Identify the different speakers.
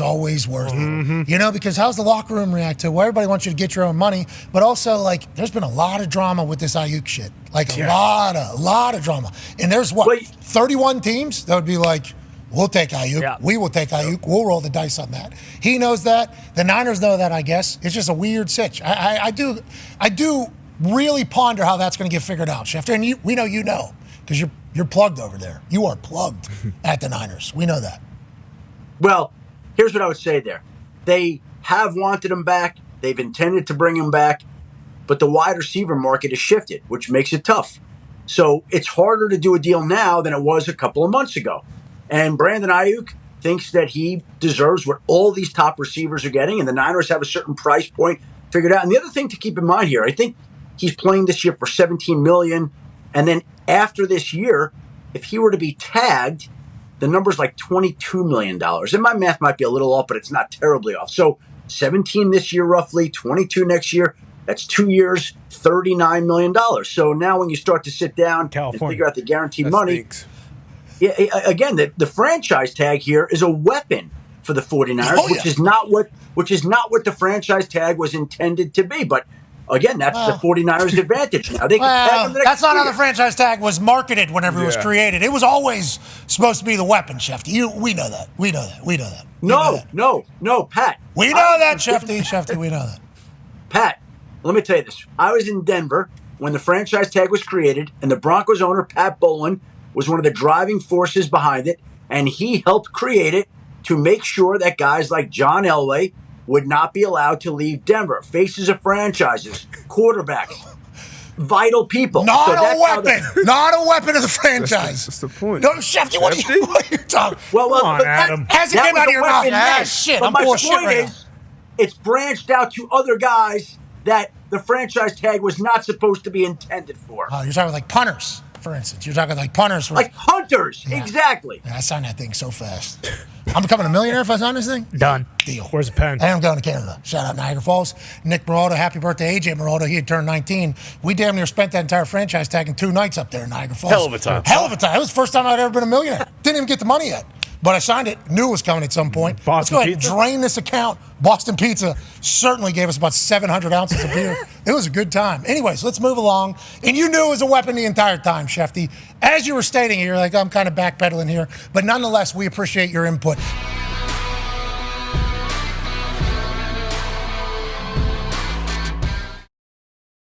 Speaker 1: always worth it. Because how's the locker room react to? Well, everybody wants you to get your own money, but also, there's been a lot of drama with this Aiyuk shit. A lot of drama. And there's 31 teams that would be like, we'll take Aiyuk. Yeah. We will take Aiyuk. We'll roll the dice on that. He knows that. The Niners know that, I guess. It's just a weird sitch. I do really ponder how that's going to get figured out, Schefter. And we know you know, because you're plugged over there. You are plugged at the Niners. We know that.
Speaker 2: Well, here's what I would say there. They have wanted him back. They've intended to bring him back. But the wide receiver market has shifted, which makes it tough. So it's harder to do a deal now than it was a couple of months ago. And Brandon Aiyuk thinks that he deserves what all these top receivers are getting, and the Niners have a certain price point figured out. And the other thing to keep in mind here, I think he's playing this year for $17 million, and then after this year, if he were to be tagged, the number's like $22 million. And my math might be a little off, but it's not terribly off. So 17 this year roughly, 22 next year. That's 2 years, $39 million. So now when you start to sit down and figure out the guaranteed money,
Speaker 3: stinks.
Speaker 2: Yeah, again, the franchise tag here is a weapon for the 49ers, which is not what the franchise tag was intended to be. But again, that's the 49ers' advantage. Now they can tag them the next
Speaker 1: that's not
Speaker 2: year.
Speaker 1: how the franchise tag was marketed whenever it was created. It was always supposed to be the weapon, Shefty. We know that. We know that.
Speaker 2: No, Pat.
Speaker 1: We know that, Shefty. We know that.
Speaker 2: Pat, let me tell you this. I was in Denver when the franchise tag was created, and the Broncos owner, Pat Bowlen, was one of the driving forces behind it, and he helped create it to make sure that guys like John Elway would not be allowed to leave Denver. Faces of franchises, quarterbacks, vital people.
Speaker 1: Not a weapon of the franchise.
Speaker 3: That's the point.
Speaker 1: No, Shefty, what are you talking?
Speaker 2: Well,
Speaker 3: Come on, Adam.
Speaker 1: As it came out of your mouth, shit, I'm full of shit right now.
Speaker 2: It's branched out to other guys that the franchise tag was not supposed to be intended for.
Speaker 1: Oh, you're talking like punters. For instance, you're talking like punters.
Speaker 2: Like hunters, exactly.
Speaker 1: Yeah, I signed that thing so fast. I'm becoming a millionaire if I sign this thing?
Speaker 3: Done.
Speaker 1: Deal.
Speaker 3: Where's the pen?
Speaker 1: And I'm going to Canada. Shout out Niagara Falls. Nick Maraldo, happy birthday. AJ Maraldo, he had turned 19. We damn near spent that entire franchise tag in 2 nights up there in Niagara Falls.
Speaker 4: Hell of a time.
Speaker 1: It was the first time I'd ever been a millionaire. Didn't even get the money yet. But I signed it, knew it was coming at some point. Let's go ahead and drain this account. Boston Pizza certainly gave us about 700 ounces of beer. It was a good time. Anyways, let's move along. And you knew it was a weapon the entire time, Shefty. As you were stating, you're like, I'm kind of backpedaling here. But nonetheless, we appreciate your input.